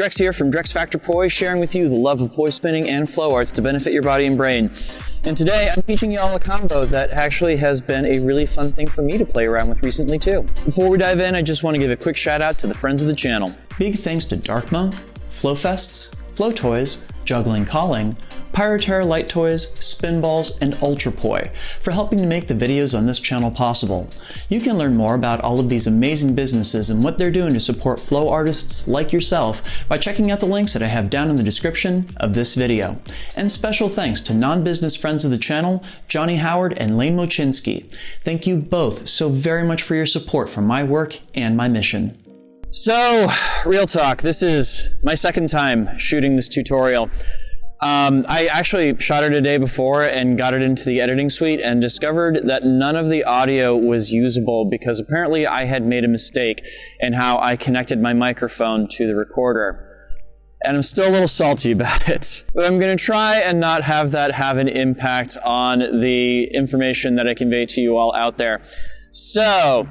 Drex here from Drex Factor Poi, sharing with you the love of poi spinning and flow arts to benefit your body and brain. And today I'm teaching you all a combo that actually has been a really fun thing for me to play around with recently too. Before we dive in, I just want to give a quick shout out to the friends of the channel. Big thanks to Dark Monk, Flow Fests, Flow Toys, Juggling Calling, Pyroterra Light Toys, Spinballs, and Ultrapoi for helping to make the videos on this channel possible. You can learn more about all of these amazing businesses and what they're doing to support flow artists like yourself by checking out the links that I have down in the description of this video. And special thanks to non-business friends of the channel, Johnny Howard and Lain Mochinsky. Thank you both so very much for your support for my work and my mission. So, real talk, this is my second time shooting this tutorial. I actually shot it a day before and got it into the editing suite and discovered that none of the audio was usable because apparently I had made a mistake in how I connected my microphone to the recorder. And I'm still a little salty about it. But I'm going to try and not have that have an impact on the information that I convey to you all out there. So,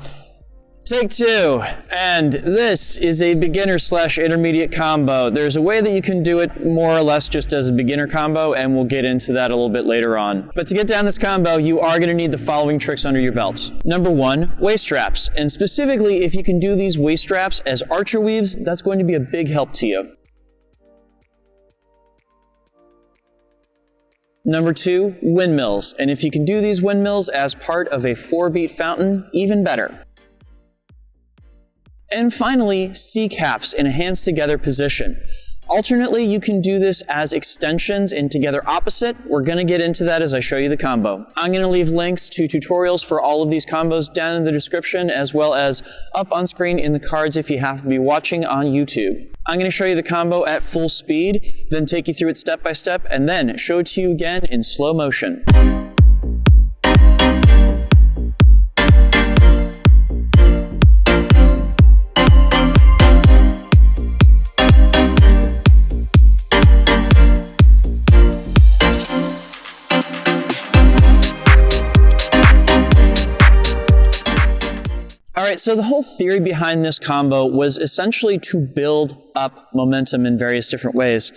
take two, and this is a beginner/intermediate combo. There's a way that you can do it more or less just as a beginner combo, and we'll get into that a little bit later on. But to get down this combo, you are going to need the following tricks under your belts. Number one, waist straps. And specifically, if you can do these waist straps as archer weaves, that's going to be a big help to you. Number two, windmills. And if you can do these windmills as part of a 4-beat fountain, even better. And finally, C-caps in a hands together position. Alternately, you can do this as extensions in together opposite. We're going to get into that as I show you the combo. I'm going to leave links to tutorials for all of these combos down in the description, as well as up on screen in the cards if you have to be watching on YouTube. I'm going to show you the combo at full speed, then take you through it step by step, and then show it to you again in slow motion. Alright, so the whole theory behind this combo was essentially to build up momentum in various different ways.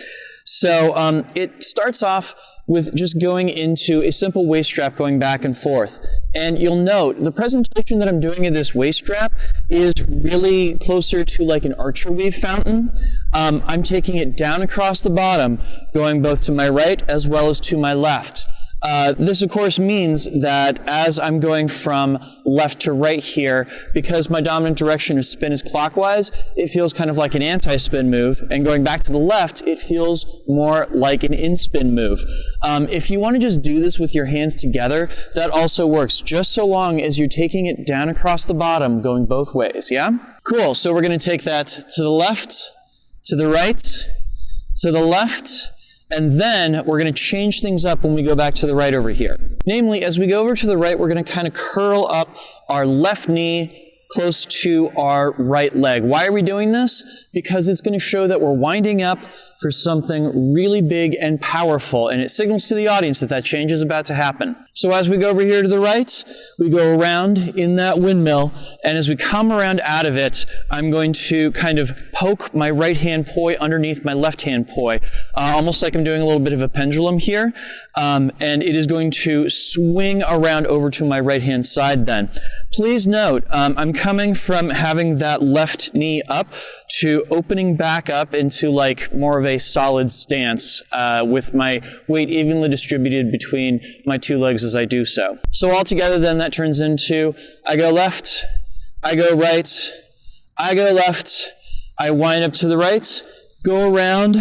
So it starts off with just going into a simple waist strap going back and forth. And you'll note the presentation that I'm doing of this waist strap is really closer to like an archer weave fountain. I'm taking it down across the bottom, going both to my right as well as to my left. This, of course, means that as I'm going from left to right here, because my dominant direction of spin is clockwise, it feels kind of like an anti-spin move, and going back to the left, it feels more like an in-spin move. If you want to just do this with your hands together, that also works, just so long as you're taking it down across the bottom, going both ways, yeah? Cool, so we're going to take that to the left, to the right, to the left, and then we're going to change things up when we go back to the right over here. Namely, as we go over to the right, we're going to kind of curl up our left knee close to our right leg. Why are we doing this? Because it's going to show that we're winding up for something really big and powerful, and it signals to the audience that that change is about to happen. So as we go over here to the right, we go around in that windmill, and as we come around out of it, I'm going to kind of poke my right hand poi underneath my left hand poi, almost like I'm doing a little bit of a pendulum here, and it is going to swing around over to my right hand side then. Please note, I'm coming from having that left knee up to opening back up into like more of a solid stance with my weight evenly distributed between my two legs as I do so. So altogether then that turns into I go left, I go right, I go left, I wind up to the right, go around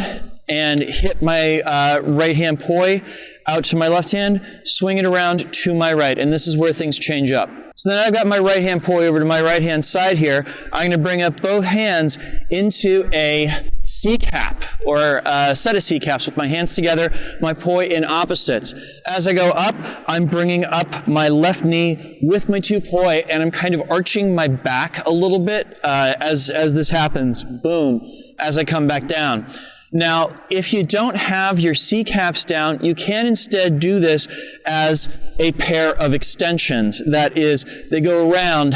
and hit my right hand poi out to my left hand, swing it around to my right, and this is where things change up. So then I've got my right hand poi over to my right hand side here. I'm going to bring up both hands into a C-cap, or a set of C-caps with my hands together, my poi in opposites. As I go up, I'm bringing up my left knee with my two poi, and I'm kind of arching my back a little bit as this happens. Boom, as I come back down. Now, if you don't have your C-caps down, you can instead do this as a pair of extensions. That is, they go around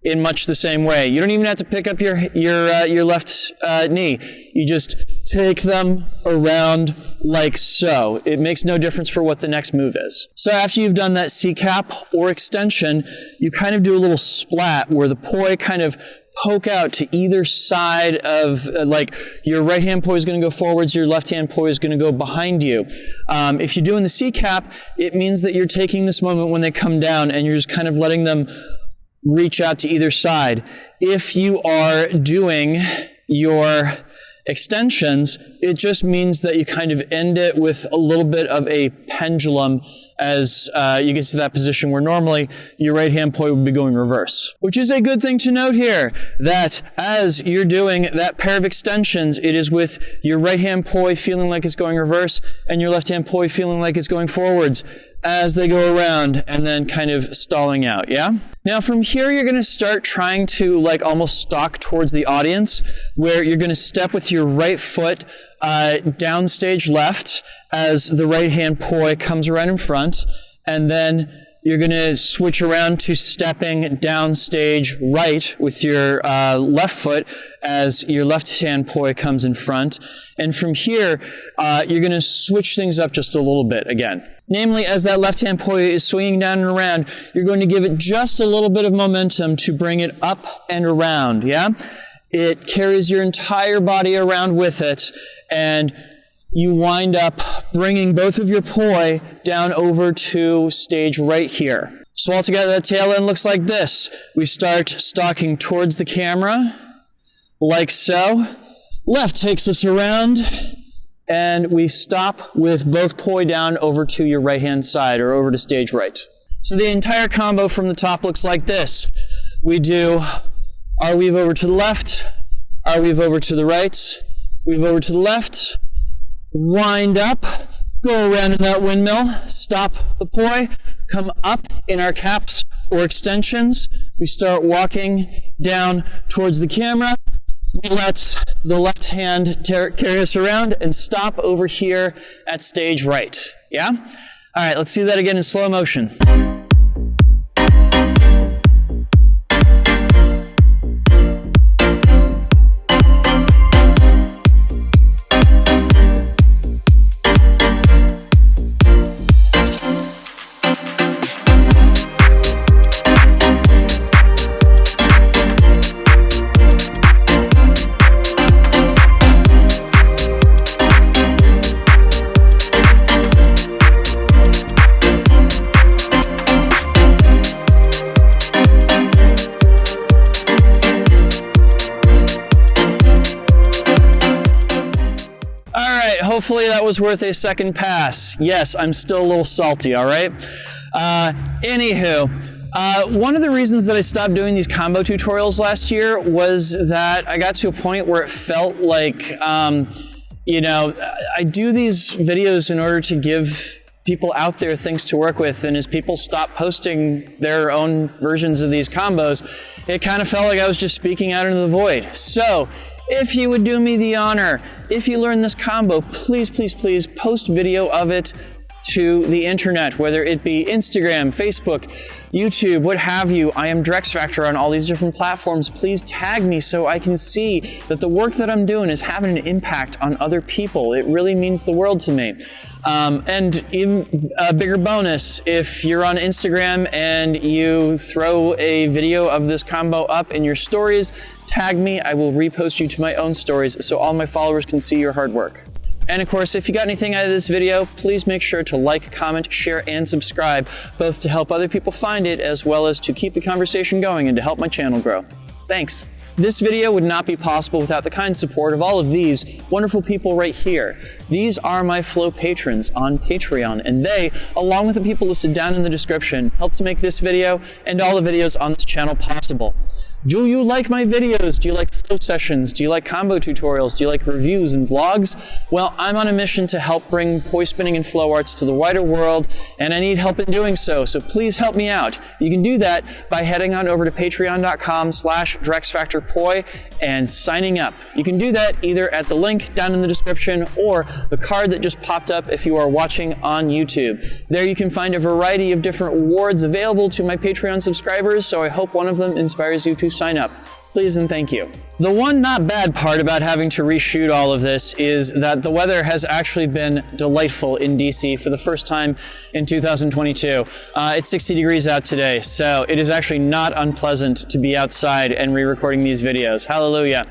in much the same way. You don't even have to pick up your left knee. You just take them around like so. It makes no difference for what the next move is. So after you've done that C-cap or extension, you kind of do a little splat where the poi kind of poke out to either side of, like your right hand poi is going to go forwards, your left hand poi is going to go behind you. If you're doing the C-cap, it means that you're taking this moment when they come down and you're just kind of letting them reach out to either side. If you are doing your extensions, it just means that you kind of end it with a little bit of a pendulum as you get to that position where normally your right hand poi would be going reverse. Which is a good thing to note here, that as you're doing that pair of extensions, it is with your right hand poi feeling like it's going reverse and your left hand poi feeling like it's going forwards as they go around and then kind of stalling out, yeah? Now from here, you're going to start trying to like almost stalk towards the audience, where you're going to step with your right foot downstage left as the right hand poi comes around in front, and then you're going to switch around to stepping downstage right with your left foot as your left hand poi comes in front. And from here, you're going to switch things up just a little bit again. Namely, as that left hand poi is swinging down and around, you're going to give it just a little bit of momentum to bring it up and around, yeah? It carries your entire body around with it, and you wind up bringing both of your poi down over to stage right here. So altogether, that tail end looks like this. We start stalking towards the camera, like so. Left takes us around, and we stop with both poi down over to your right-hand side, or over to stage right. So the entire combo from the top looks like this. We do our weave over to the left, our weave over to the right, weave over to the left, wind up, go around in that windmill, stop the poi, come up in our caps or extensions. We start walking down towards the camera. We let the left hand carry us around and stop over here at stage right. Yeah? All right, let's do that again in slow motion. Hopefully that was worth a second pass. Yes, I'm still a little salty, all right? Anywho, one of the reasons that I stopped doing these combo tutorials last year was that I got to a point where it felt like, you know, I do these videos in order to give people out there things to work with, and as people stop posting their own versions of these combos, it kind of felt like I was just speaking out into the void. So, if you would do me the honor, if you learn this combo, please, please, please post video of it to the internet, whether it be Instagram, Facebook, YouTube, what have you. I am Drex Factor on all these different platforms. Please tag me so I can see that the work that I'm doing is having an impact on other people. It really means the world to me. And even a bigger bonus, if you're on Instagram and you throw a video of this combo up in your stories, tag me. I will repost you to my own stories so all my followers can see your hard work. And of course, if you got anything out of this video, please make sure to like, comment, share, and subscribe, both to help other people find it as well as to keep the conversation going and to help my channel grow. Thanks. This video would not be possible without the kind support of all of these wonderful people right here. These are my Flow patrons on Patreon, and they, along with the people listed down in the description, help to make this video and all the videos on this channel possible. Do you like my videos? Do you like flow sessions? Do you like combo tutorials? Do you like reviews and vlogs? Well, I'm on a mission to help bring poi spinning and flow arts to the wider world, and I need help in doing so, so please help me out. You can do that by heading on over to patreon.com/DrexFactorPoi and signing up. You can do that either at the link down in the description or the card that just popped up if you are watching on YouTube. There you can find a variety of different rewards available to my Patreon subscribers, so I hope one of them inspires you to sign up. Please and thank you. The one not bad part about having to reshoot all of this is that the weather has actually been delightful in DC for the first time in 2022. It's 60 degrees out today, so it is actually not unpleasant to be outside and re-recording these videos. Hallelujah.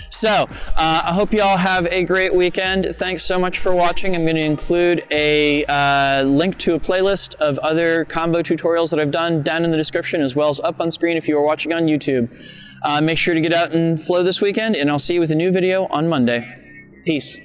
So, I hope you all have a great weekend. Thanks so much for watching. I'm going to include a link to a playlist of other combo tutorials that I've done down in the description, as well as up on screen if you are watching on YouTube. Make sure to get out and flow this weekend, and I'll see you with a new video on Monday. Peace.